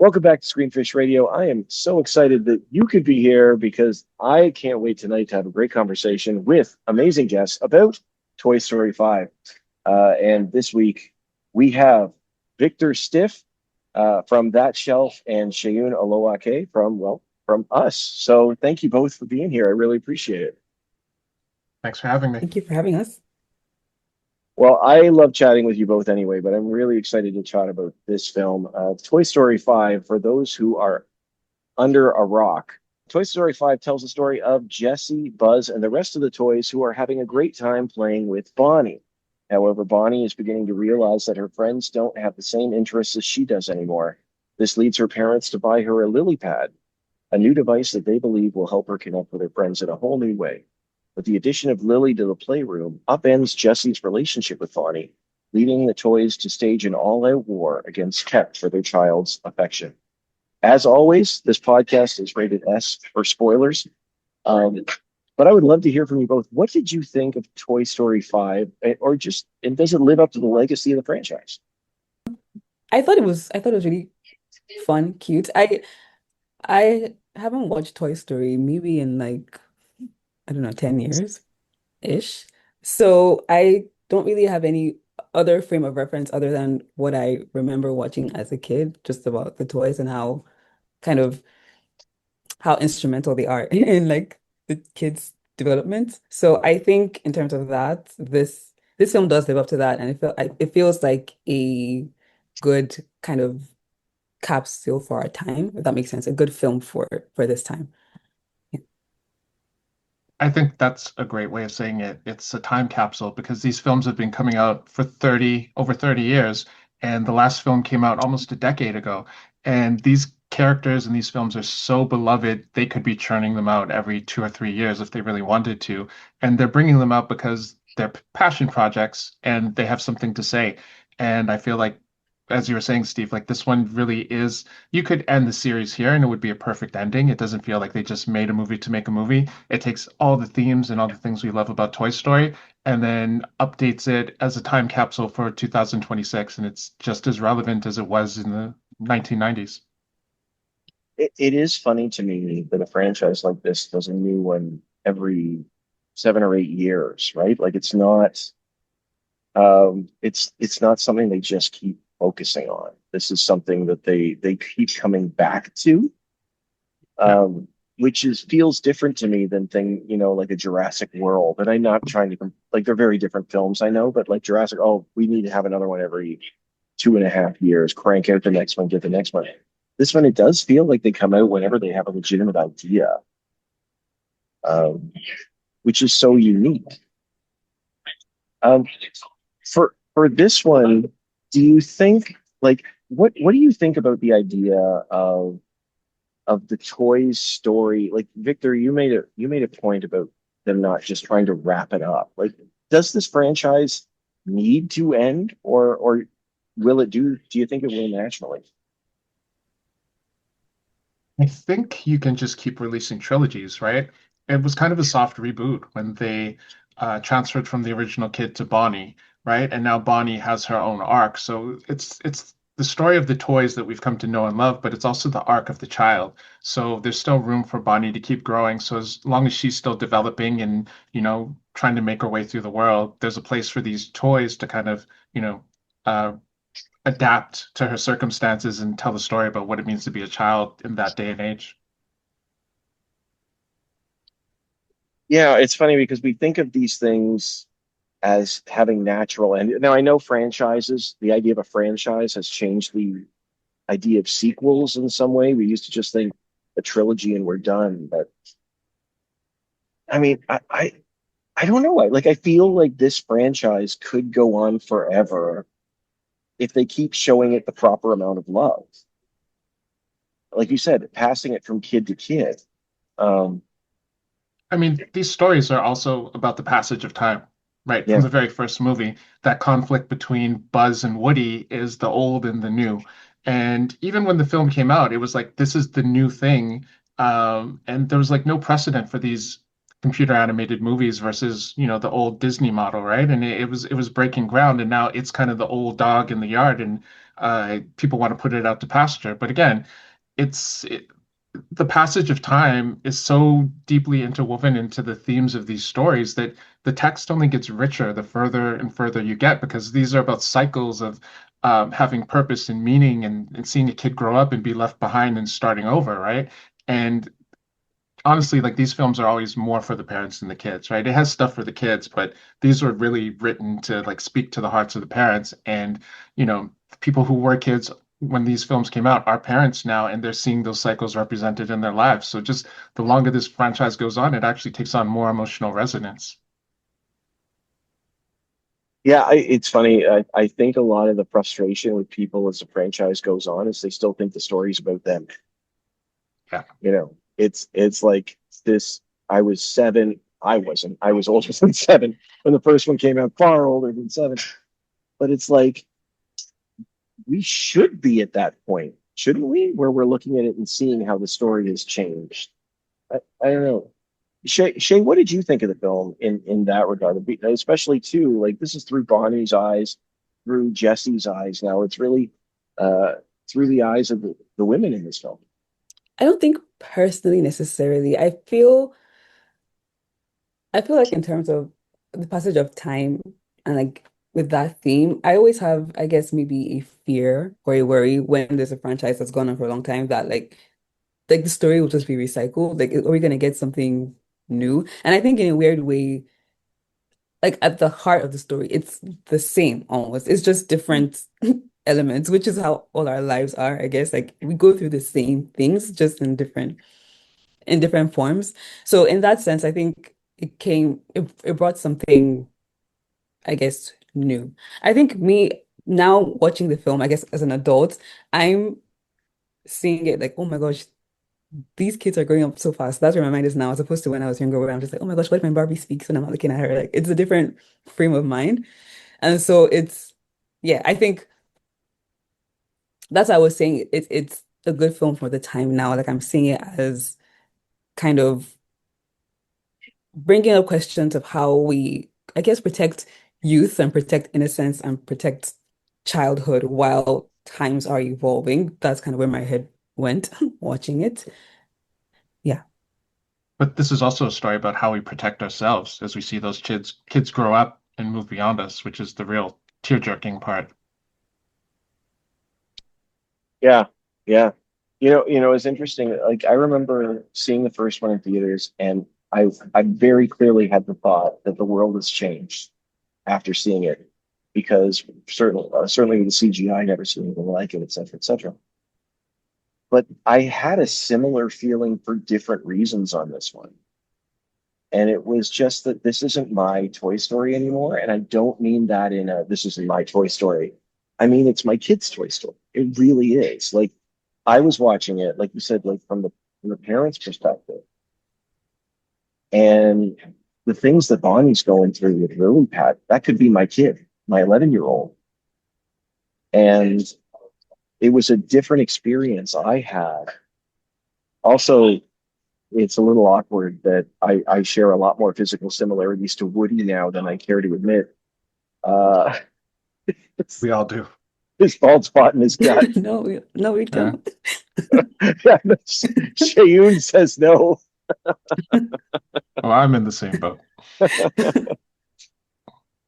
Welcome back to Screenfish Radio. I am so excited that you could be here because I can't wait tonight to have a great conversation with amazing guests about Toy Story 5. And this week we have Victor Stiff from That Shelf and Shayun Oloake from us. So thank you both for being here. I really appreciate it. Thanks for having me. Thank you for having us. Well, I love chatting with you both anyway, but I'm really excited to chat about this film, Toy Story 5, for those who are under a rock. Toy Story 5 tells the story of Jessie, Buzz, and the rest of the toys who are having a great time playing with Bonnie. However, Bonnie is beginning to realize that her friends don't have the same interests as she does anymore. This leads her parents to buy her a lily pad, a new device that they believe will help her connect with her friends in a whole new way. But the addition of Lily to the playroom upends Jessie's relationship with Bonnie, leading the toys to stage an all-out war against Tech for their child's affection. As always, this podcast is rated S for spoilers. But I would love to hear from you both. What did you think of Toy Story 5, and does it live up to the legacy of the franchise? I thought it was really fun, cute. I haven't watched Toy Story maybe in like, I don't know, 10 years ish. So I don't really have any other frame of reference other than what I remember watching as a kid, just about the toys and how kind of how instrumental they are in like the kids' development. So I think in terms of that, this film does live up to that, and it feels like a good kind of capsule for our time, if that makes sense. A good film for this time. Yeah. I think that's a great way of saying it. It's a time capsule because these films have been coming out for over 30 years, and the last film came out almost a decade ago. And these characters in these films are so beloved, they could be churning them out every 2 or 3 years if they really wanted to. And they're bringing them out because they're passion projects and they have something to say. And I feel like, as you were saying, Steve, like this one really is, you could end the series here and it would be a perfect ending. It doesn't feel like they just made a movie to make a movie. It takes all the themes and all the things we love about Toy Story and then updates it as a time capsule for 2026. And it's just as relevant as it was in the 1990s. It is funny to me that a franchise like this does a new one every 7 or 8 years, right? Like it's not something they just keep focusing on. This is something that they keep coming back to, Yeah. which is feels different to me than like a Jurassic World. And I'm not trying to like they're very different films, I know, but like Jurassic, oh, we need to have another one every 2.5 years, crank out the next one, get the next one. This one, it does feel like they come out whenever they have a legitimate idea, um, which is so unique. Um, for this one, do you think like what do you think about the idea of the toys story? Like Victor, you made a point about them not just trying to wrap it up. Like, does this franchise need to end, or will it do you think it will naturally? I think you can just keep releasing trilogies, right? It was kind of a soft reboot when they transferred from the original kid to Bonnie, right? And now Bonnie has her own arc. So it's the story of the toys that we've come to know and love, but it's also the arc of the child. So there's still room for Bonnie to keep growing. So as long as she's still developing and, trying to make her way through the world, there's a place for these toys to kind of, uh, adapt to her circumstances and tell the story about what it means to be a child in that day and age. Yeah, it's funny because we think of these things as having natural end. Now I know franchises, the idea of a franchise has changed the idea of sequels in some way. We used to just think a trilogy and we're done. But I mean, I don't know. I feel like this franchise could go on forever if they keep showing it the proper amount of love. Like you said, passing it from kid to kid. Um, I mean, these stories are also about the passage of time, right? From yeah, the very first movie, that conflict between Buzz and Woody is the old and the new. And even when the film came out, it was like, this is the new thing. And there was like no precedent for these computer animated movies versus, the old Disney model, right? And it was breaking ground, and now it's kind of the old dog in the yard, and people want to put it out to pasture. But again, it's it, the passage of time is so deeply interwoven into the themes of these stories that the text only gets richer the further and further you get, because these are about cycles of having purpose and meaning, and seeing a kid grow up and be left behind and starting over, right? And honestly, like these films are always more for the parents than the kids, right? It has stuff for the kids, but these were really written to like speak to the hearts of the parents. And, people who were kids when these films came out are parents now, and they're seeing those cycles represented in their lives. So just the longer this franchise goes on, it actually takes on more emotional resonance. Yeah, it's funny. I think a lot of the frustration with people as the franchise goes on is they still think the story's about them. Yeah. It's like this. I was seven. I wasn't. I was older than seven when the first one came out, far older than seven. But it's like we should be at that point, shouldn't we? Where we're looking at it and seeing how the story has changed. I don't know. Shay, what did you think of the film in that regard? Especially too, like this is through Bonnie's eyes, through Jesse's eyes. Now it's really through the eyes of the women in this film. I don't think personally necessarily. I feel like in terms of the passage of time and like with that theme, I always have, I guess, maybe a fear or a worry when there's a franchise that's gone on for a long time that like the story will just be recycled. Like, are we gonna get something new? And I think in a weird way, like at the heart of the story, it's the same almost. It's just different elements, which is how all our lives are, I guess. Like we go through the same things, just in different forms. So in that sense, I think it brought something, I guess, new. I think me now watching the film, I guess as an adult, I'm seeing it like, oh my gosh, these kids are growing up so fast. That's where my mind is now, as opposed to when I was younger, where I'm just like, oh my gosh, what if my Barbie speaks when I'm not looking at her? Like it's a different frame of mind. And so yeah, I think that's what I was saying. It's a good film for the time now. Like I'm seeing it as kind of bringing up questions of how we, I guess, protect youth and protect innocence and protect childhood while times are evolving. That's kind of where my head went watching it. Yeah. But this is also a story about how we protect ourselves as we see those kids grow up and move beyond us, which is the real tear-jerking part. Yeah, yeah. It's interesting. Like I remember seeing the first one in theaters, and I very clearly had the thought that the world has changed after seeing it, because certainly with the CGI, never seen anything like it, et cetera, et cetera. But I had a similar feeling for different reasons on this one. And it was just that this isn't my Toy Story anymore. And I don't mean that in a this isn't my Toy Story. I mean, it's my kid's Toy Story. It really is. Like I was watching it, like you said, like from the parents' perspective. And the things that Bonnie's going through with Lily Pad, that could be my kid, my 11-year-old. And it was a different experience I had. Also, it's a little awkward that I share a lot more physical similarities to Woody now than I care to admit. Uh, We all do. his bald spot in his gut. No, we Yeah. don't. Shayoon says no. Well, I'm in the same boat.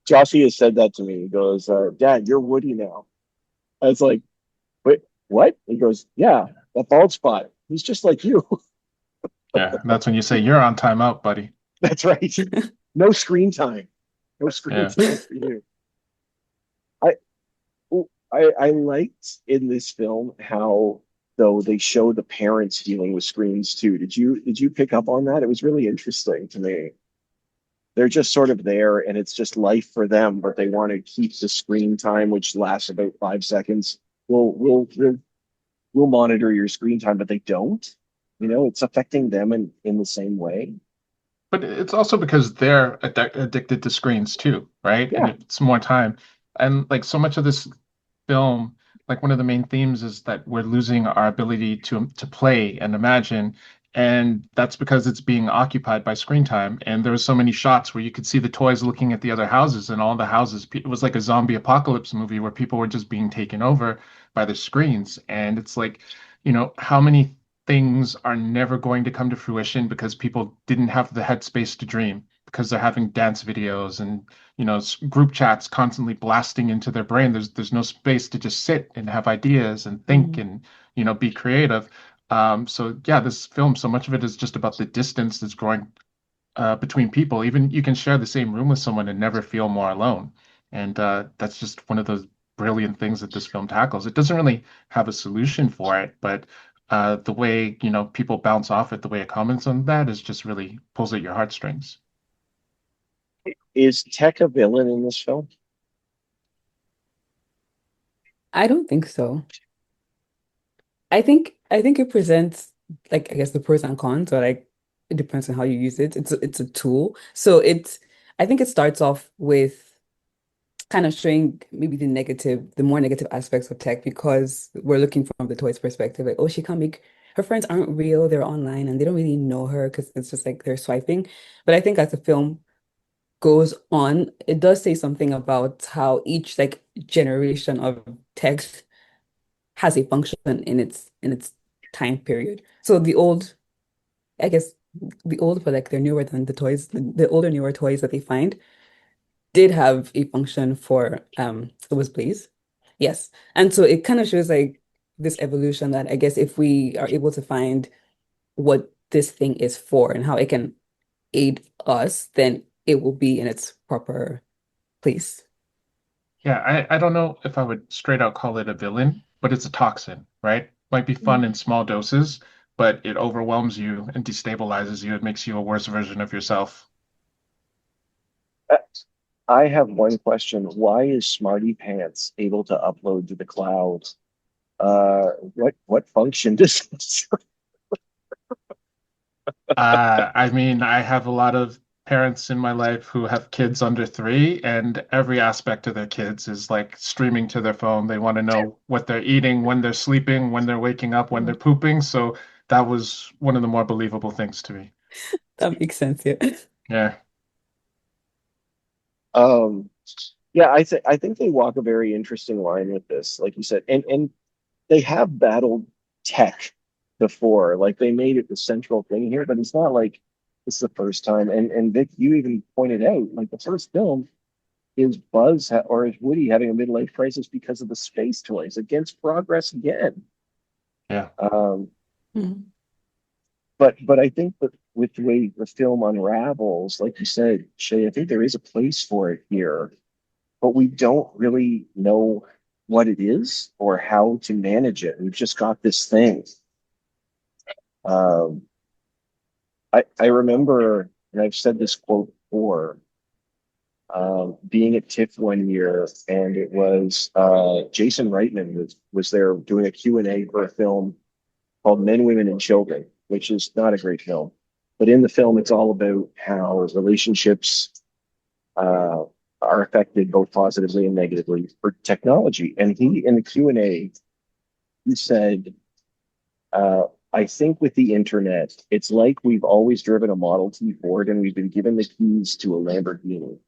Joshy has said that to me. He goes, Dad, you're Woody now. I was like, wait, what? He goes, yeah, that bald spot. He's just like you. Yeah, and that's when you say you're on timeout, buddy. That's right. No screen time. No screen Yeah. time for you. I, I liked in this film how though they show the parents dealing with screens too. Did you pick up on that? It was really interesting to me. They're just sort of there and it's just life for them, but they want to keep the screen time, which lasts about 5 seconds. We'll monitor your screen time, but they don't. It's affecting them in the same way. But it's also because they're addicted to screens too, right? And Yeah. it's more time. And like so much of this film, like one of the main themes is that we're losing our ability to play and imagine. And that's because it's being occupied by screen time. And there were so many shots where you could see the toys looking at the other houses, and all the houses, it was like a zombie apocalypse movie where people were just being taken over by the screens. And it's like, how many things are never going to come to fruition because people didn't have the headspace to dream, because they're having dance videos and group chats constantly blasting into their brain. There's no space to just sit and have ideas and think Mm. and be creative. So yeah, this film, so much of it is just about the distance that's growing between people. Even you can share the same room with someone and never feel more alone. And that's just one of those brilliant things that this film tackles. It doesn't really have a solution for it, but the way, people bounce off it, the way it comments on that is just really pulls at your heartstrings. Is tech a villain in this film? I don't think so. I think it presents, like, I guess, the pros and cons, or like it depends on how you use it. It's a tool. So I think it starts off with kind of showing maybe the more negative aspects of tech, because we're looking from the toys perspective, like, oh, she can't make her friends aren't real, they're online and they don't really know her because it's just like they're swiping. But I think as the film goes on, it does say something about how each like generation of tech has a function in its time period. So I guess the old, but like they're newer than the toys, the older newer toys that they find did have a function for it was Blaze. Yes. And so it kind of shows like this evolution, that I guess if we are able to find what this thing is for and how it can aid us, then it will be in its proper place. Yeah, I don't know if I would straight out call it a villain, but it's a toxin, right? Might be fun in small doses, but it overwhelms you and destabilizes you. It makes you a worse version of yourself. Uh, I have one question. Why is Smarty Pants able to upload to the cloud? What function does this? I mean, I have a lot of parents in my life who have kids under 3, and every aspect of their kids is like streaming to their phone. They want to know what they're eating, when they're sleeping, when they're waking up, when they're pooping. So that was one of the more believable things to me. That makes sense, yeah. Yeah. Um, yeah, I think they walk a very interesting line with this, like you said, and they have battled tech before. Like they made it the central thing here, but it's not like this is the first time. And Vic, you even pointed out, like the first film is or is Woody having a midlife crisis because of the space toys against progress again. Yeah. Mhm. But I think that with the way the film unravels, like you said, Shay, I think there is a place for it here, but we don't really know what it is or how to manage it. We've just got this thing. Um, I remember, and I've said this quote before, being at TIFF one year, and it was Jason Reitman was there doing a Q&A for a film called Men, Women, and Children, which is not a great film. But in the film, it's all about how relationships uh, are affected both positively and negatively for technology. And he, in the Q&A, he said, I think with the internet, it's like we've always driven a Model T Ford and we've been given the keys to a Lamborghini.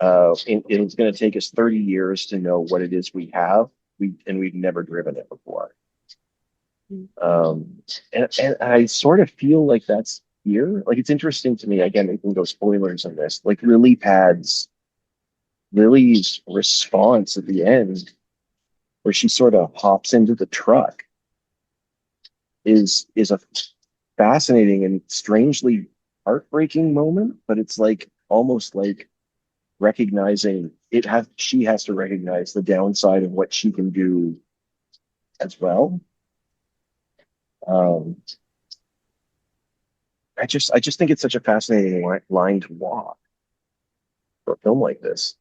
And it's going to take us 30 years to know what it is we have. We've never driven it before. Um, and I sort of feel like that's here. Like it's interesting to me. Again, we can go spoilers on this. Like Lily's response at the end, where she sort of hops into the truck, is a fascinating and strangely heartbreaking moment. But it's like almost like recognizing she has to recognize the downside of what she can do as well. Um, I just think it's such a fascinating line to walk for a film like this.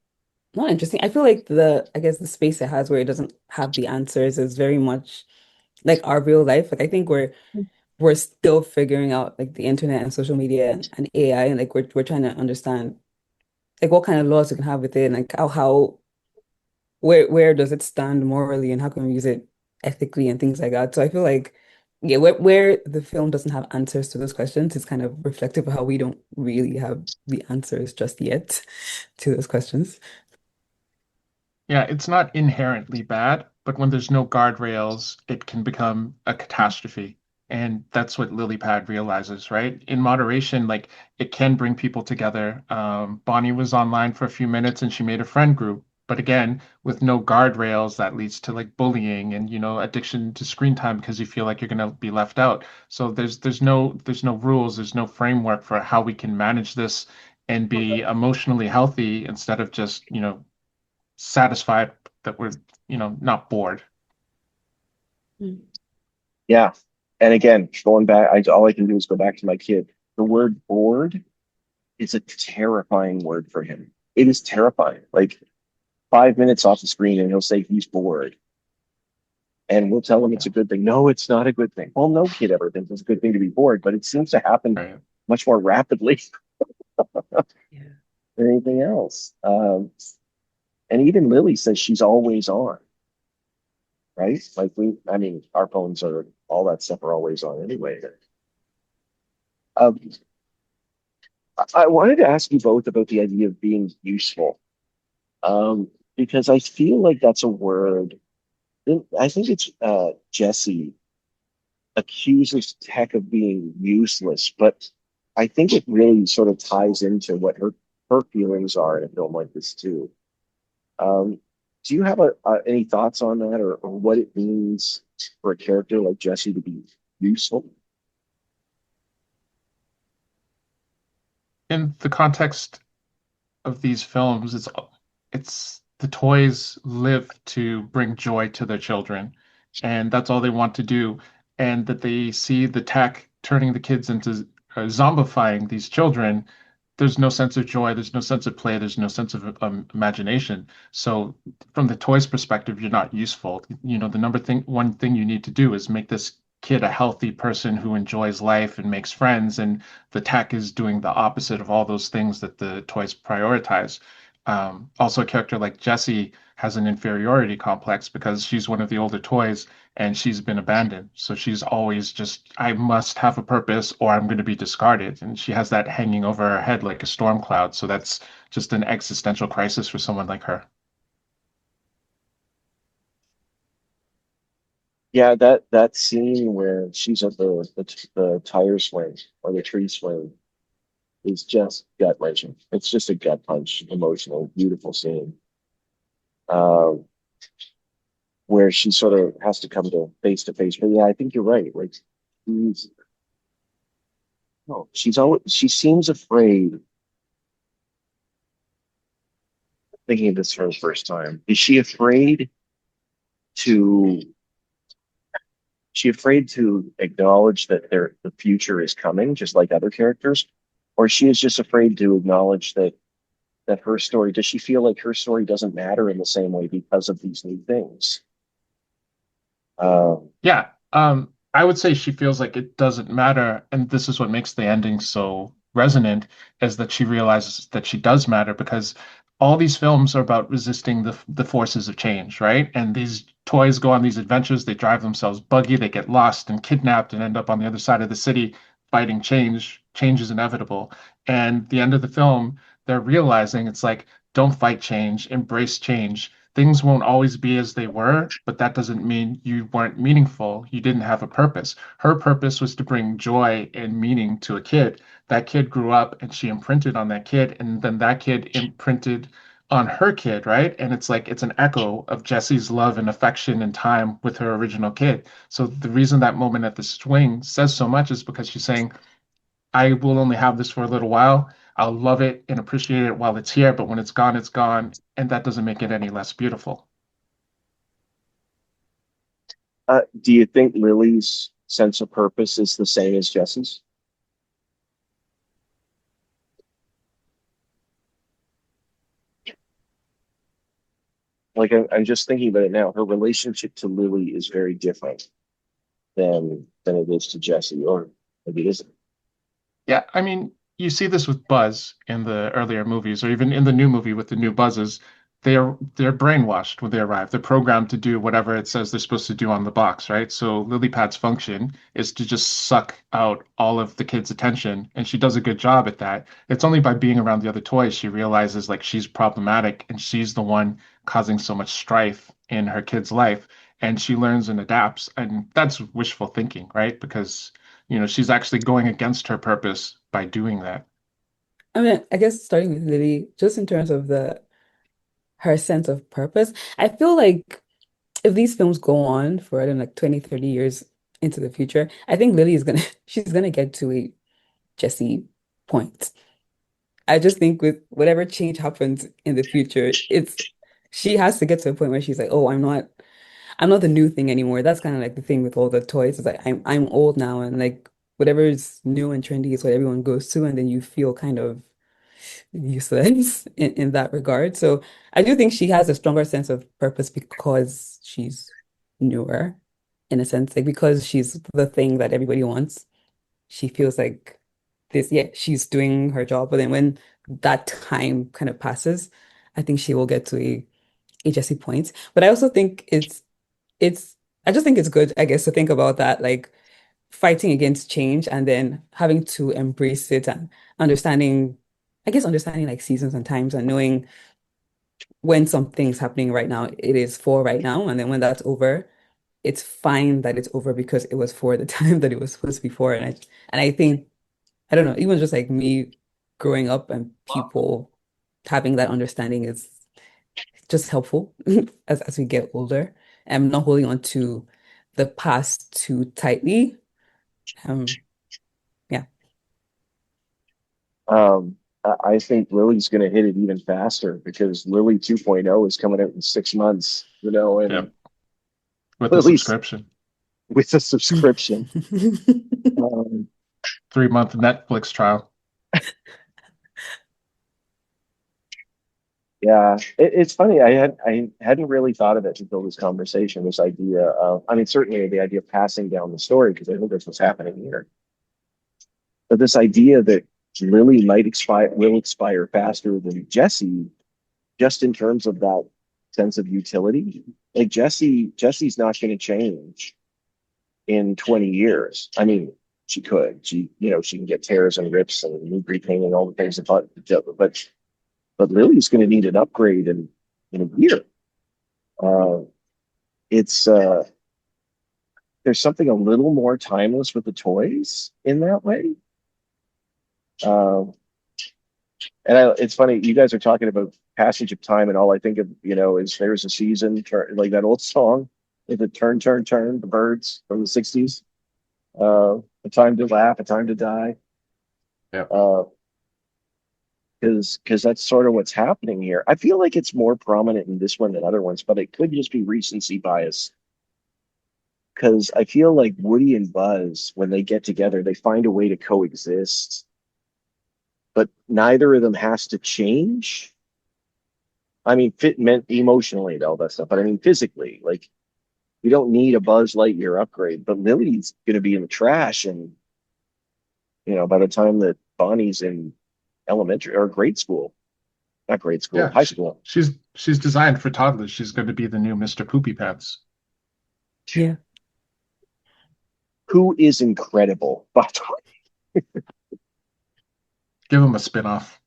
Not interesting. I feel like I guess the space it has where it doesn't have the answers is very much like our real life. Like I think we're still figuring out like the internet and social media and AI, and like we're trying to understand like what kind of laws we can have with it, and like how where does it stand morally, and how can we use it ethically and things like that. So I feel like yeah, where the film doesn't have answers to those questions, it's kind of reflective of how we don't really have the answers just yet to those questions. Yeah, it's not inherently bad, but when there's no guardrails, it can become a catastrophe. And that's what Lily Pad realizes, right? In moderation, like it can bring people together. Bonnie was online for a few minutes and she made a friend group. But again, with no guardrails, that leads to like bullying and, addiction to screen time because you feel like you're going to be left out. So there's no rules, there's no framework for how we can manage this and be emotionally healthy instead of just, satisfied that we're, not bored. Mm. Yeah. And again, going back, all I can do is go back to my kid. The word bored is a terrifying word for him. It is terrifying. Like 5 minutes off the screen and he'll say he's bored. And we'll tell him it's Yeah, a good thing. No, it's not a good thing. Well, no kid ever thinks it's a good thing to be bored, but it seems to happen right. much more rapidly Yeah. than anything else. And even Lily says she's always on, right? Like I mean, our phones are all that stuff are always on anyway. Um, I wanted to ask you both about the idea of being useful, because I feel like that's a word. I think it's Jesse accuses Tech of being useless, but I think it really sort of ties into what her feelings are in a film like this too. Um, do you have any thoughts on that, or what it means for a character like Jesse to be useful? In the context of these films, it's the toys live to bring joy to their children, and that's all they want to do. And that they see the tech turning the kids into zombifying these children. There's no sense of joy, there's no sense of play, there's no sense of imagination. So, from the toys perspective, you're not useful. The one thing you need to do is make this kid a healthy person who enjoys life and makes friends. And the tech is doing the opposite of all those things that the toys prioritize. Also, a character like Jessie has an inferiority complex because she's one of the older toys and she's been abandoned. So she's always just, I must have a purpose or I'm going to be discarded. And she has that hanging over her head like a storm cloud. So that's just an existential crisis for someone like her. Yeah, that scene where she's at the tire swing or the tree swing is just gut wrenching. It's just a gut punch, emotional, beautiful scene. Um, where she sort of has to come to face. But yeah, I think you're right. Like she's no, she's always she seems afraid. Thinking of this for the first time, is to she afraid to acknowledge that the future is coming, just like other characters, or she is just afraid to acknowledge that her story. Does she feel like her story doesn't matter in the same way because of these new things? Um, Yeah, I would say she feels like it doesn't matter, and this is what makes the ending so resonant, is that she realizes that she does matter because all these films are about resisting the forces of change, right? And these toys go on these adventures, they drive themselves buggy, they get lost and kidnapped and end up on the other side of the city fighting change. Change is inevitable. And the end of the film, they're realizing it's like, don't fight change, embrace change. Things won't always be as they were, but that doesn't mean you weren't meaningful. You didn't have a purpose. Her purpose was to bring joy and meaning to a kid. That kid grew up and she imprinted on that kid, and then that kid imprinted on her kid, right? And it's like it's an echo of Jesse's love and affection and time with her original kid. So the reason that moment at the swing says so much is because she's saying, I will only have this for a little while. I'll love it and appreciate it while it's here, but when it's gone, it's gone. And that doesn't make it any less beautiful. do you think Lily's sense of purpose is the same as Jesse's? Like I'm just thinking about it now. Her relationship to Lily is very different than it is to Jesse, or maybe it isn't. Yeah, I mean, you see this with Buzz in the earlier movies, or even in the new movie with the new Buzzes. they're brainwashed when they arrive. They're programmed to do whatever it says they're supposed to do on the box, right? So Lily Pad's function is to just suck out all of the kids' attention, and she does a good job at that. It's only by being around the other toys she realizes like she's problematic and she's the one causing so much strife in her kid's life, and she learns and adapts, and that's wishful thinking, right? Because she's actually going against her purpose by doing that. I mean, I guess starting with Lily, just in terms of the her sense of purpose, I feel like if these films go on for, I don't know, like 20, 30 years into the future, I think Lily is gonna she's gonna get to a Jesse point. I just think with whatever change happens in the future, it's she has to get to a point where she's like, oh, I'm not the new thing anymore. That's kind of like the thing with all the toys. It's like I'm old now and like whatever is new and trendy is what everyone goes to, and then you feel kind of useless in that regard. So I do think she has a stronger sense of purpose because she's newer in a sense, like because she's the thing that everybody wants. She feels like this, yeah, she's doing her job. But then when that time kind of passes, I think she will get to a Jessie point. But I also think it's I just think it's good, I guess, to think about that, like fighting against change and then having to embrace it and understanding, I guess understanding like seasons and times and knowing when something's happening right now, it is for right now. And then when that's over, it's fine that it's over because it was for the time that it was supposed to be for. And I think, I don't know, even just like me growing up and people having that understanding is just helpful as we get older and not holding on to the past too tightly. Um, yeah. I think Lily's going to hit it even faster because Lily 2.0 is coming out in 6 months, and Yep. With a Lily's subscription. with a subscription. Um, 3-month Netflix trial. yeah, it's funny. I hadn't really thought of it until this conversation. This idea of, I mean, certainly the idea of passing down the story because I think that's what's happening here. But this idea that Lily will expire faster than Jesse, just in terms of that sense of utility. Like Jesse's not going to change in 20 years. I mean, she could. She can get tears and rips and new repainting, all the things but Lily's going to need an upgrade in a year. Uh, it's there's something a little more timeless with the toys in that way. Um, it's funny, you guys are talking about passage of time, and all I think of, is there's a season, like that old song, is it Turn, Turn, Turn, the Birds from the 60s? A time to laugh, a time to die. Yeah. Because that's sort of what's happening here. I feel like it's more prominent in this one than other ones, but it could just be recency bias. Because I feel like Woody and Buzz, when they get together, they find a way to coexist, but neither of them has to change. I mean, fit meant emotionally and all that stuff, but I mean physically, like you don't need a Buzz Lightyear upgrade. But Lily's going to be in the trash, and by the time that Bonnie's in elementary or grade school, not grade school, Yeah, high school. she's designed for toddlers. She's going to be the new Mr. Poopy Pants. Yeah. Who is incredible, by the way. Give him a spin-off.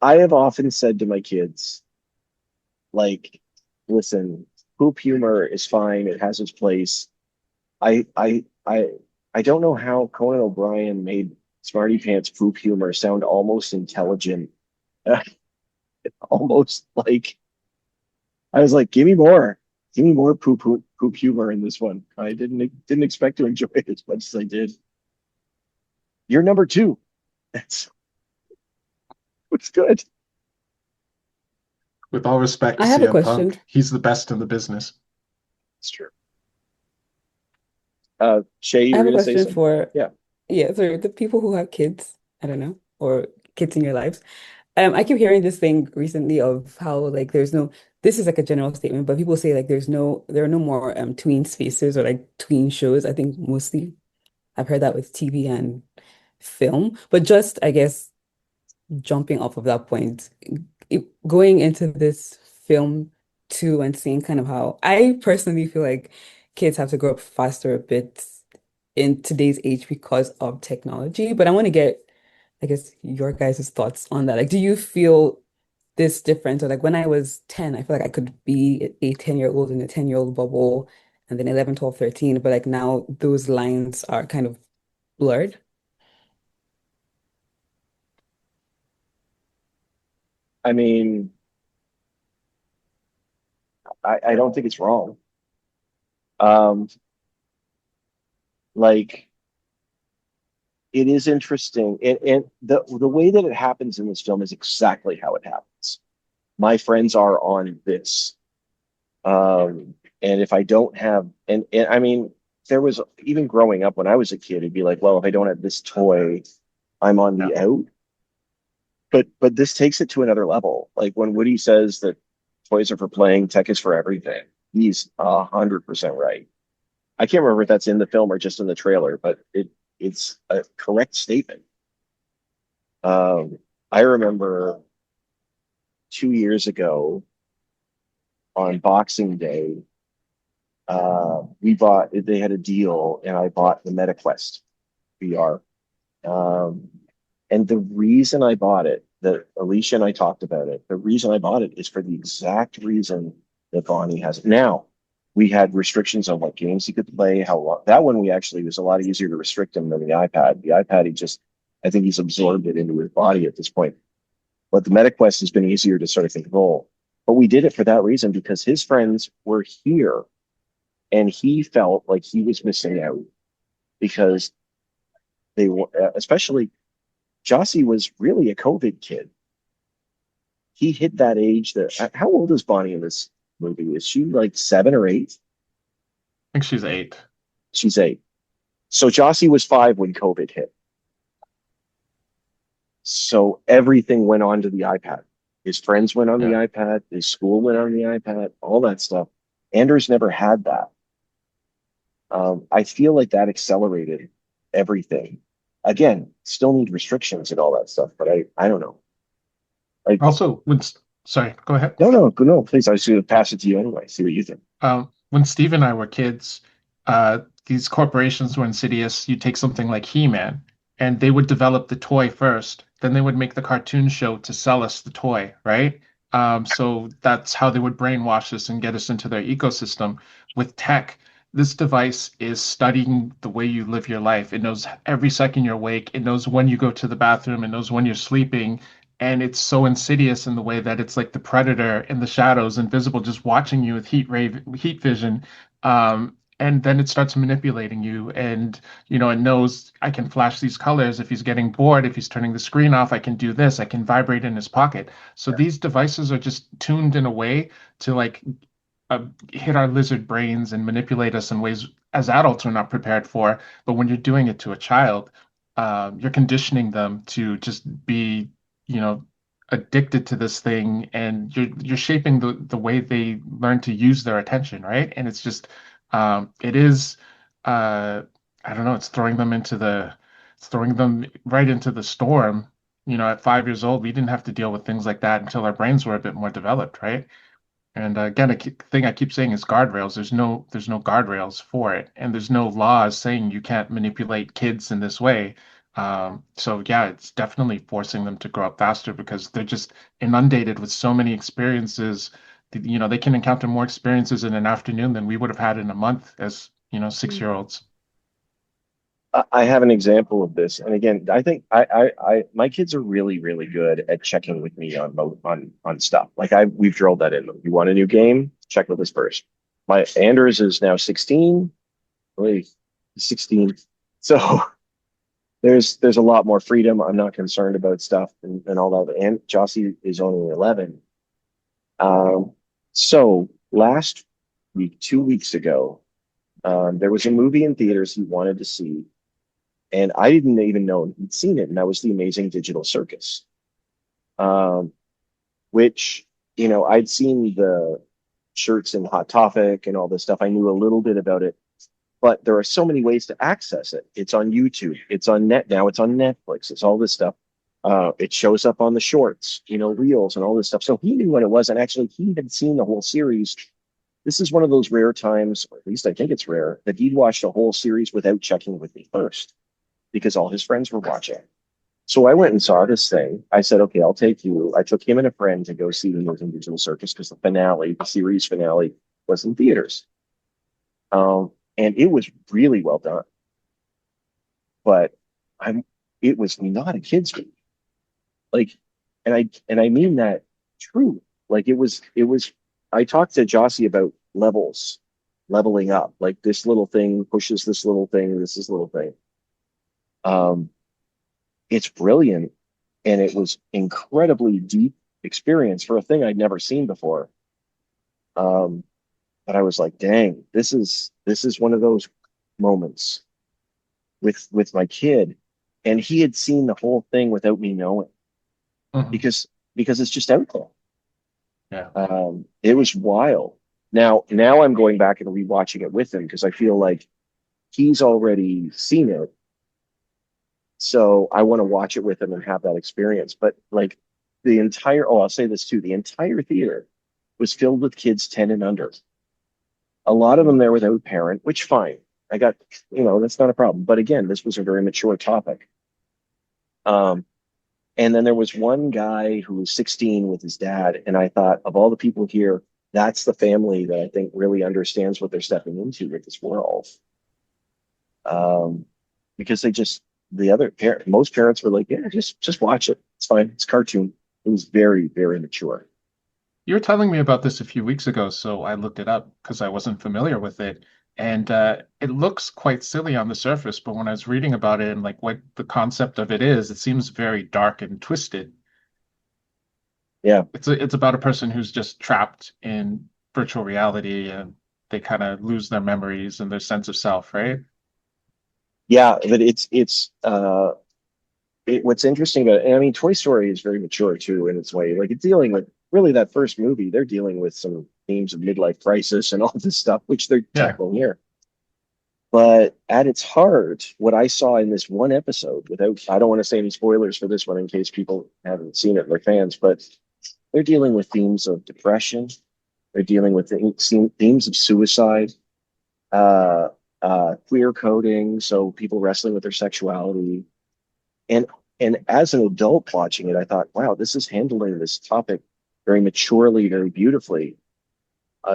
I have often said to my kids, like, listen, poop humor is fine. It has its place. I I I I don't know how Conan O'Brien made Smarty Pants poop humor sound almost intelligent. Almost like I was like, give me more poop humor in this one. I didn't expect to enjoy it as much as I did. You're number two. That's what's good. With all respect to I have a CM question. Punk, he's the best in the business. It's true. Shay, you I were have a gonna say question something? for, Yeah. yeah, so the people who have kids, I don't know, or kids in your lives. I keep hearing this thing recently of how like this is like a general statement, but people say like there are no more tween spaces or like tween shows. I think mostly I've heard that with TV and film. But just I guess jumping off of that point, going into this film too and seeing kind of how I personally feel like kids have to grow up faster a bit in today's age because of technology. But I want to get, I guess, your guys' thoughts on that. Like, do you feel this difference? Or like when I was 10, I feel like I could be a 10-year-old in a 10-year-old bubble, and then 11, 12, 13. But like now those lines are kind of blurred. I mean, I don't think it's wrong. Um, like it is interesting, and the way that it happens in this film is exactly how it happens. My friends are on this. And if I don't have, and I mean, there was even growing up when I was a kid, it'd be like, well, if I don't have this toy, I'm on Yeah. the out. But this takes it to another level. Like when Woody says that toys are for playing, tech is for everything. He's 100% right. I can't remember if that's in the film or just in the trailer, but it's a correct statement. I remember 2 years ago on Boxing Day, they had a deal and I bought the MetaQuest VR. Um, and the reason I bought it, that Alicia and I talked about it, the reason I bought it is for the exact reason that Bonnie has it. Now, we had restrictions on what games he could play, how long. That one we actually was a lot easier to restrict him than the iPad. The iPad, I think he's absorbed it into his body at this point. But the MetaQuest has been easier to sort of control. But we did it for that reason because his friends were here and he felt like he was missing out because they were, especially Jossie was really a COVID kid. He hit that age that, how old is Bonnie in this movie? Is she like 7 or 8? I think she's 8. She's 8. So Jossie was 5 when COVID hit. So everything went on to the iPad. His friends went on the Yeah. iPad. His school went on the iPad. All that stuff. Anders never had that. I feel like that accelerated everything. Again, still need restrictions and all that stuff, but I don't know. Like, Also, sorry, go ahead. no, please. I was going to pass it to you anyway. See what you think. When Steve and I were kids, these corporations were insidious. You take something like He-Man, and they would develop the toy first, then they would make the cartoon show to sell us the toy, right? So that's how they would brainwash us and get us into their ecosystem. With tech, this device is studying the way you live your life. It knows every second you're awake. It knows when you go to the bathroom. It knows when you're sleeping. And it's so insidious in the way that it's like the predator in the shadows, invisible, just watching you with heat vision. And then it starts manipulating you, and it knows I can flash these colors if he's getting bored, if he's turning the screen off, I can do this, I can vibrate in his pocket. So these devices are just tuned in a way to like hit our lizard brains and manipulate us in ways as adults we're not prepared for. But when you're doing it to a child, you're conditioning them to just be, you know, addicted to this thing, and you're shaping the way they learn to use their attention, right? And it's just it is I don't know, it's throwing them right into the storm. At 5 years old, we didn't have to deal with things like that until our brains were a bit more developed, right? And again, thing I keep saying is guardrails. There's no guardrails for it, and there's no laws saying you can't manipulate kids in this way. So yeah, it's definitely forcing them to grow up faster because they're just inundated with so many experiences. They can encounter more experiences in an afternoon than we would have had in a month as, 6-year-olds. I have an example of this, and again, I think my kids are really, really good at checking with me on stuff. Like we've drilled that in them. You want a new game? Check with us first. My Anders is now 16. Wait, 16. So there's a lot more freedom. I'm not concerned about stuff and all that. And Jossie is only 11. So last week, 2 weeks ago, there was a movie in theaters he wanted to see, and I didn't even know he'd seen it, and that was The Amazing Digital Circus, um, which, I'd seen the shirts in Hot Topic and all this stuff. I knew a little bit about it, but there are so many ways to access it. It's on YouTube, it's on net now, it's on Netflix, it's all this stuff. It shows up on the shorts, reels and all this stuff. So he knew what it was, and actually he had seen the whole series. This is one of those rare times, or at least I think it's rare, that he'd watched a whole series without checking with me first, because all his friends were watching. So I went and saw this thing. I said, okay, I'll take you. I took him and a friend to go see the Moving Digital Circus because the series finale, was in theaters. And it was really well done. But it was not a kid's movie. Like, and I mean that true. Like it was I talked to Jossie about leveling up. Like this little thing pushes this little thing, this is little thing. Um, it's brilliant, and it was incredibly deep experience for a thing I'd never seen before. Um, but I was like, dang, this is one of those moments with my kid, and he had seen the whole thing without me knowing, Mhm. because it's just out there. Yeah. It was wild. Now I'm going back and rewatching it with him because I feel like he's already seen it. So I want to watch it with him and have that experience. But like I'll say this too, the entire theater was filled with kids 10 and under. A lot of them there without a parent, which fine. I got, that's not a problem. But again, this was a very mature topic. Um, and then there was one guy who was 16 with his dad. And I thought, of all the people here, that's the family that I think really understands what they're stepping into with this world. Because most parents were like, yeah, just watch it. It's fine. It's cartoon. It was very, very mature. You were telling me about this a few weeks ago, so I looked it up because I wasn't familiar with it. And it looks quite silly on the surface, but when I was reading about it and like what the concept of it is, it seems very dark and twisted. Yeah. It's about a person who's just trapped in virtual reality and they kind of lose their memories and their sense of self, right? Yeah, but what's interesting about it, and I mean, Toy Story is very mature too in its way. Like it's dealing with really that first movie, they're dealing with some themes of midlife crisis and all this stuff, which they're Yeah. tackling here. But at its heart, what I saw in this one episode, I don't want to say any spoilers for this one in case people haven't seen it and they're fans, but they're dealing with themes of depression. They're dealing with themes of suicide, uh, queer coding, so people wrestling with their sexuality, and and as an adult watching it, I thought, wow, this is handling this topic very maturely, very beautifully.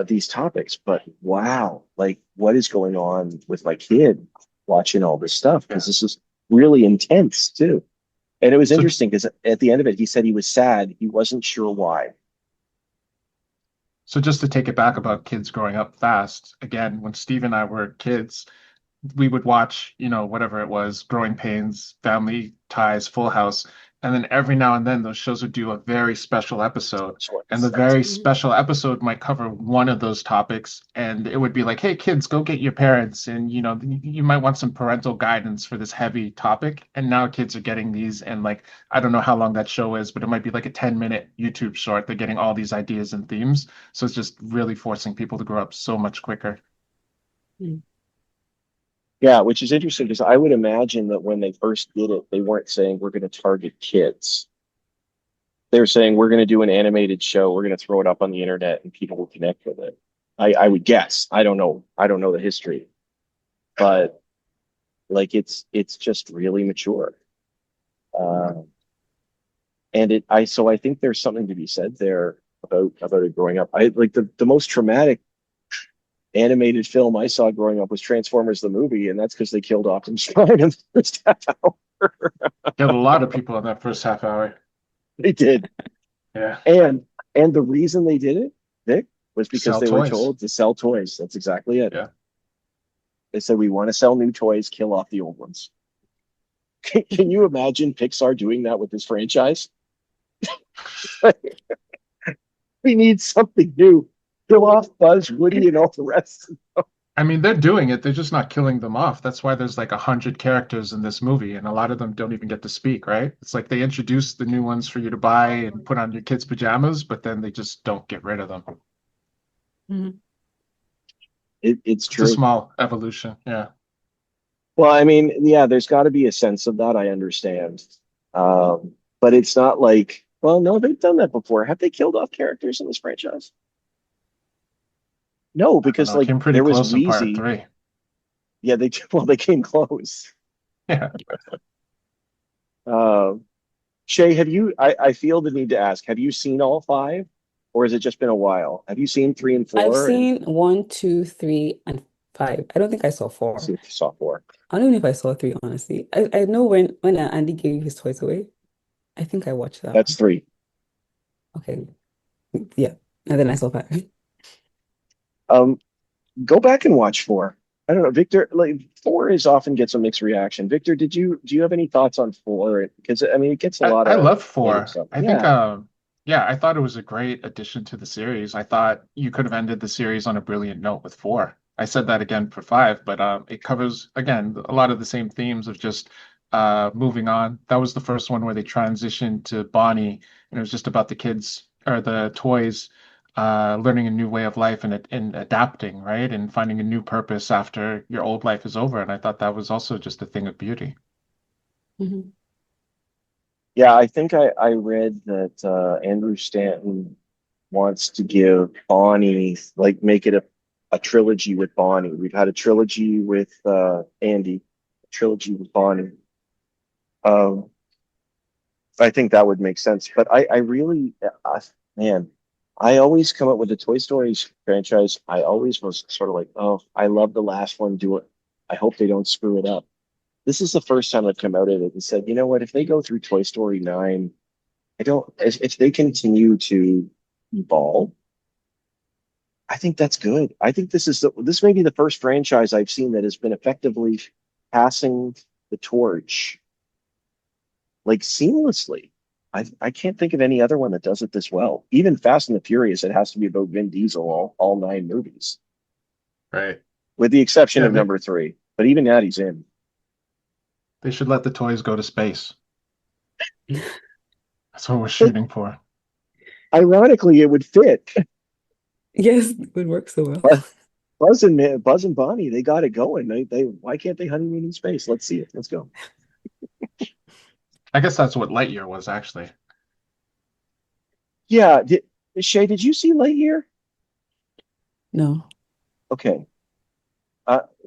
These topics, but wow, like what is going on with my kid watching all this stuff? Because Yeah. this is really intense too. And it was So interesting because at the end of it, he said he was sad. He wasn't sure why. so just to take it back about kids growing up fast, again, when Steve and I were kids, we would watch, whatever it was, Growing Pains, Family Ties, Full House, and then every now and then those shows would do a very special episode. And the very special episode might cover one of those topics, and it would be like, "Hey kids, go get your parents," and you might want some parental guidance for this heavy topic. And now kids are getting these, and like I don't know how long that show is, but it might be like a 10-minute YouTube short. They're getting all these ideas and themes, so it's just really forcing people to grow up so much quicker. Mm. Yeah, which is interesting because I would imagine that when they first did it, they weren't saying we're going to target kids. They're saying we're going to do an animated show. We're going to throw it up on the internet and people will connect with it. I would guess. I don't know. I don't know the history, but like it's just really mature. Uh, so I think there's something to be said there about it growing up. I like the most traumatic animated film I saw growing up was Transformers the movie, and that's because they killed Optimus Prime in the first half hour. Killed a lot of people in that first half hour. They did. Yeah. And the reason they did it, Vic, was because Sell they were toys. told to sell toys. That's exactly it. Yeah. They said we want to sell new toys, kill off the old ones. Can you imagine Pixar doing that with this franchise? We need something new. Kill off Buzz, Woody, and all the rest. I mean, they're doing it. They're just not killing them off. That's why there's like 100 characters in this movie, and a lot of them don't even get to speak, right? It's like they introduce the new ones for you to buy and put on your kids' pajamas, but then they just don't get rid of them. Mhm. It's It's a true. small evolution. Yeah. Well, I mean, yeah, there's got to be a sense of that. I understand. Um, but it's not like, well, no, they've done that before. Have they killed off characters in this franchise? No, I don't because know. It like came pretty there was close in part Wheezy. three. Yeah, they well, they came close. Yeah. Uh, Shay, have you? I feel the need to ask: have you seen all five, or has it just been a while? Have you seen three and I've four? And seen one, two, three, and five. I don't think I saw let's four. see if you saw four. I don't know if I saw three, honestly. I know when Andy gave his toys away. I think I watched that That's one. three. Okay. Yeah. And then I saw five. Um, Go back and watch four. I don't know, Victor. Like four is often gets a mixed reaction. Victor, do you have any thoughts on four? Because I mean, it gets a lot I of love negative four. stuff. I think, Yeah, yeah, I thought it was a great addition to the series. I thought you could have ended the series on a brilliant note with four. I said that again for five, but it covers again a lot of the same themes of just moving on. That was the first one where they transitioned to Bonnie, and it was just about the kids or the toys learning a new way of life and adapting, right? And finding a new purpose after your old life is over. And I thought that was also just a thing of beauty. Mhm. yeah. I think I read that Andrew Stanton wants to give Bonnie like make it a trilogy with Bonnie. We've had a trilogy with Andy, a trilogy with Bonnie. Um, I think that would make sense. But I really, man, I always come up with the Toy Stories franchise. I always was sort of like, oh, I love the last one. Do it. I hope they don't screw it up. This is the first time I've come out of it and said, you know what? If they go through Toy Story 9, I don't, if they continue to evolve, I think that's good. I think this may be the first franchise I've seen that has been effectively passing the torch like seamlessly. I can't think of any other one that does it this well. Even Fast and the Furious, it has to be about Vin Diesel all nine movies, Right. with the exception Yeah, of number three. But even that, he's in. they should let the toys go to space. That's what we're But shooting for. ironically, it would fit. Yes, it would work so well. But Buzz and Bonnie, they got it going. They why can't they honeymoon in space? Let's see it. Let's go. I guess that's what Lightyear was actually. Yeah, Shay, did you see Lightyear? No. Okay.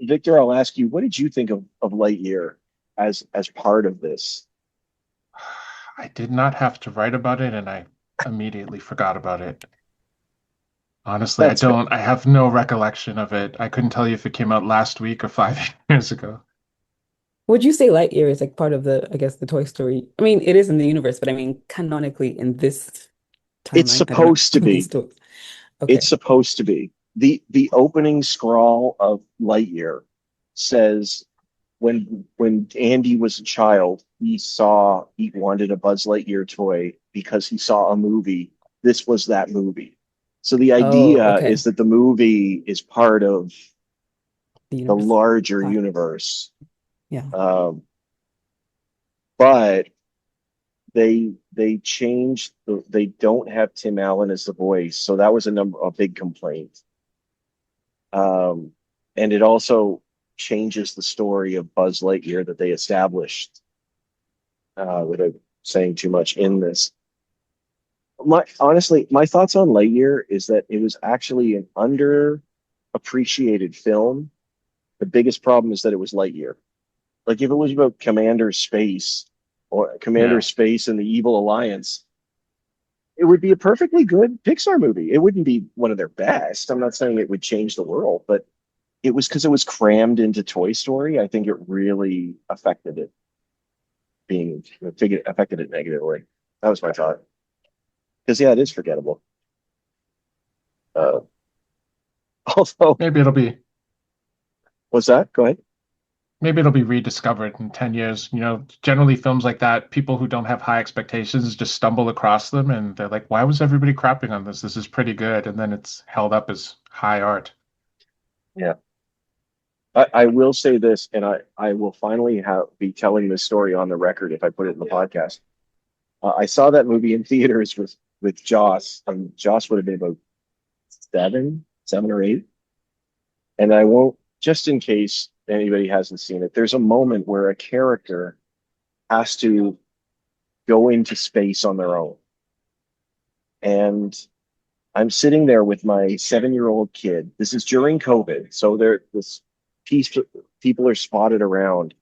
Victor, I'll ask you, what did you think of Lightyear as part of this? I did not have to write about it, and I immediately forgot about it. Honestly, That's fair. I have no recollection of it. I couldn't tell you if it came out last week or 5 years ago. Would you say Lightyear is like part of the, I guess, the Toy Story? I mean, it is in the universe, but I mean, canonically in this It's timeline, I don't know. supposed to These be. stories. It's Okay. supposed to be. The opening scrawl of Lightyear says when Andy was a child, he wanted a Buzz Lightyear toy because he saw a movie. This was that movie. So the Oh, idea okay. is that the movie is part of The the universe. larger Ah, universe. yeah. Um, but they changed they don't have Tim Allen as the voice, so that was a big complaint. Um, and it also changes the story of Buzz Lightyear that they established without saying too much in this. My thoughts on Lightyear is that it was actually an underappreciated film. The biggest problem is that it was Lightyear. Like if it was about Commander Space or Commander Yeah. Space and the Evil Alliance, it would be a perfectly good Pixar movie. It wouldn't be one of their best. I'm not saying it would change the world, but it was because it was crammed into Toy Story. I think it really affected it negatively. That was my thought. Because yeah, it is forgettable. Uh, also, Maybe it'll be what's that? Go ahead. maybe it'll be rediscovered in 10 years. You know, generally films like that, people who don't have high expectations just stumble across them and they're like, why was everybody crapping on this? This is pretty good. And then it's held up as high art. Yeah. I will say this, and I will finally be telling this story on the record if I put it in the podcast. I saw that movie in theaters with Joss, and Joss would have been about seven or eight. And I won't, just in case anybody hasn't seen it, there's a moment where a character has to go into space on their own. And I'm sitting there with my 7-year-old kid. This is during COVID, so this piece people are spotted around,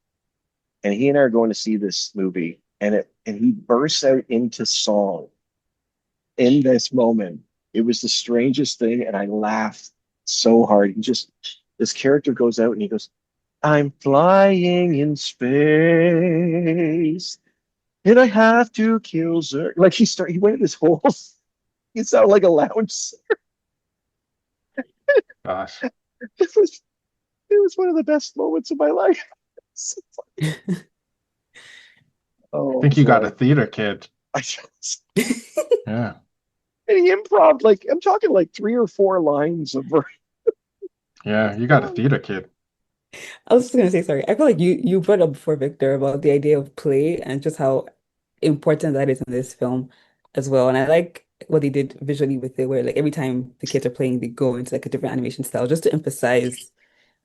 and he and I are going to see this movie, and he bursts out into song in this moment. It was the strangest thing, and I laughed so hard. This character goes out and he goes, "I'm flying in space, and I have to kill Zerg." Like he went this whole. He sounded like a lounge. Gosh. It was it was one of the best moments of my life. I Oh think you got boy. a theater kid. I just, Yeah. and he improv like I'm talking like 3 or 4 lines of Yeah, you got a theater kid. I was just gonna say, sorry. I feel like you brought up before, Victor, about the idea of play and just how important that is in this film as well. And I like what they did visually with it, where like every time the kids are playing, they go into like a different animation style, just to emphasize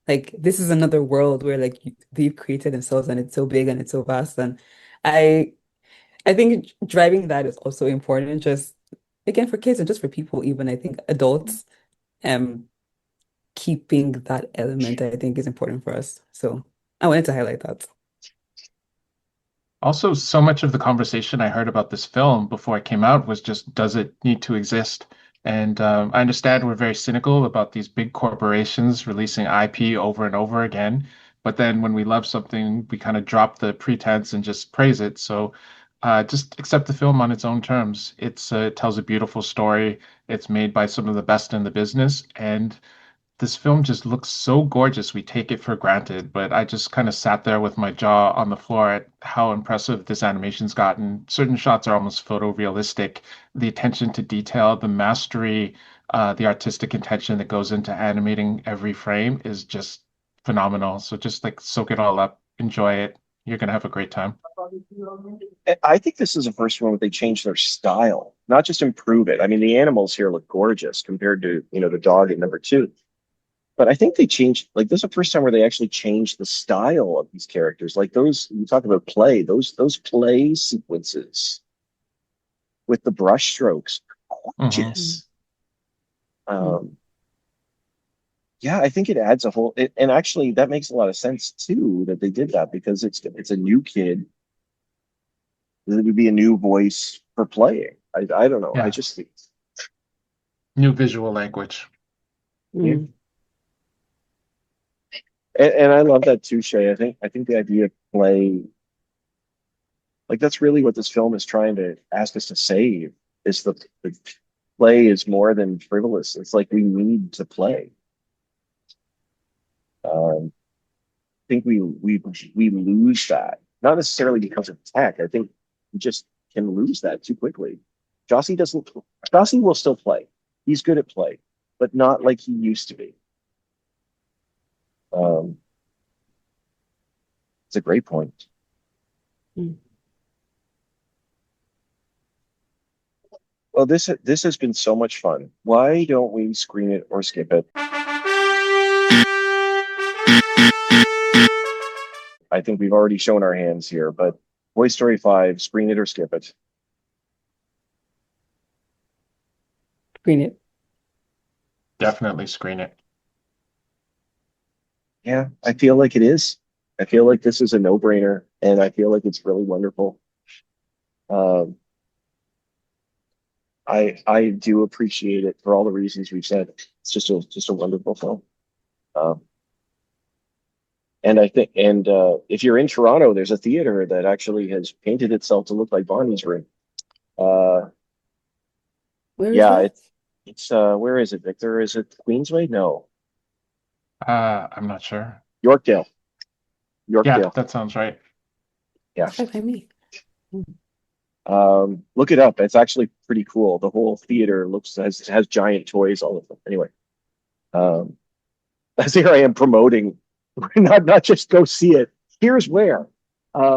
like this is another world where like they've created themselves, and it's so big and it's so vast. And I I think driving that is also important, just again for kids and just for people, even I think adults. Um, Keeping that element, I think, is important for us. So I wanted to highlight that. Also, so much of the conversation I heard about this film before it came out was just, does it need to exist? And I understand we're very cynical about these big corporations releasing IP over and over again. But then when we love something, we kind of drop the pretense and just praise it. So just accept the film on its own terms. It tells a beautiful story. It's made by some of the best in the business. And this film just looks so gorgeous. We take it for granted, but I just kind of sat there with my jaw on the floor at how impressive this animation's gotten. Certain shots are almost photorealistic. The attention to detail, the mastery, the artistic intention that goes into animating every frame is just phenomenal. So just like soak it all up, enjoy it. You're gonna have a great time. I think this is the first one where they changed their style, not just improve it. I mean, the animals here look gorgeous compared to, the dog in number 2. But I think they changed, like, this is the first time where they actually changed the style of these characters. Like those, you talk about play, those play sequences with the brush strokes, Hmm. Mm. gorgeous. Um, yeah, I think it adds and actually that makes a lot of sense too that they did that because it's a new kid. It would be a new voice for playing. I don't know. I Yeah, just think, new visual language. yeah. Mm. And I love that too, Shay. I think the idea of play, like that's really what this film is trying to ask us to save, is the play is more than frivolous. It's like we need to play. I think we lose that, not necessarily because of tech. I think we just can lose that too quickly. Jossie doesn't. Jossie will still play. He's good at play, but not like he used to be. Um, it's a great point. Mm. Well, this has been so much fun. Why don't we screen it or skip it? I think we've already shown our hands here, but Toy Story 5, screen it or skip it. Screen it. Definitely screen it. Yeah, I feel like it is. I feel like this is a no-brainer, and I feel like it's really wonderful. Um, I do appreciate it for all the reasons we've said. It's just a wonderful film. Um, and I think, and if you're in Toronto, there's a theater that actually has painted itself to look like Bonnie's Room. Uh, Where is yeah, that? it's where is it, Victor? Is it Queensway? No, I'm not sure. Yorkdale. Yeah, Yorkdale. that sounds right. Yeah. It's right by me. Mm. Look it up. It's actually pretty cool. The whole theater has giant toys, all of them. Anyway, um, as here I am promoting, not just go see it. Here's where.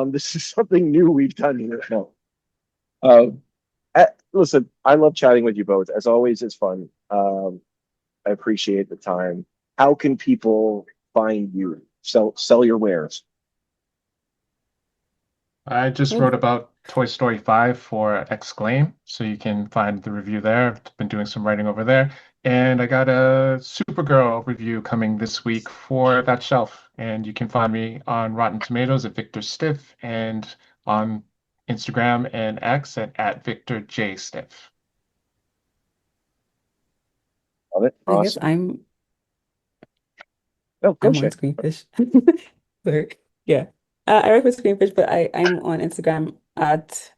This is something new we've done here. No. Um, Listen, I love chatting with you both. As always, it's fun. I appreciate the time. How can people find you? Sell your wares. I just Well, wrote about Toy Story 5 for Exclaim, so you can find the review there. I've been doing some writing over there. And I got a Supergirl review coming this week for that shelf. And you can find me on Rotten Tomatoes at Victor Stiff and on Instagram and X at Victor J. Stiff. Love it. I guess Awesome. Oh, go I'm on Shay. Screenfish. Sorry. Yeah. I write for Screenfish, but I'm on Instagram at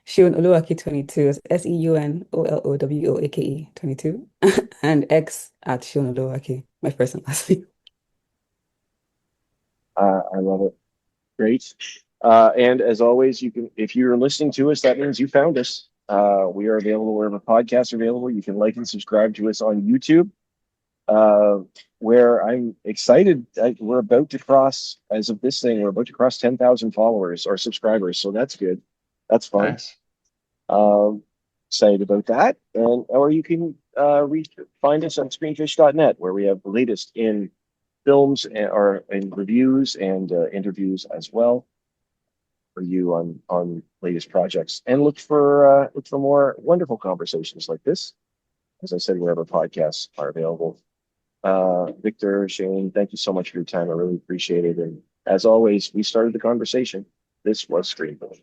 Seun Oluwake 22. It's SeunOlowake 22. And X at Seun Oluwake, my first and last name. I love it. Great. And as always, you can, if you're listening to us, that means you found us. We are available wherever podcasts are available. You can like and subscribe to us on YouTube, where I'm excited. We're about to cross, as of this thing, we're about to cross 10,000 followers or subscribers. So that's good. That's fun. Nice. Um, Excited about that. And or you can find us on screenfish.net, where we have the latest in films or in reviews and interviews as well for you on latest projects. And look for more wonderful conversations like this. As I said, wherever podcasts are available. Victor, Shane, thank you so much for your time. I really appreciate it. And as always, we started the conversation. This was Screenful.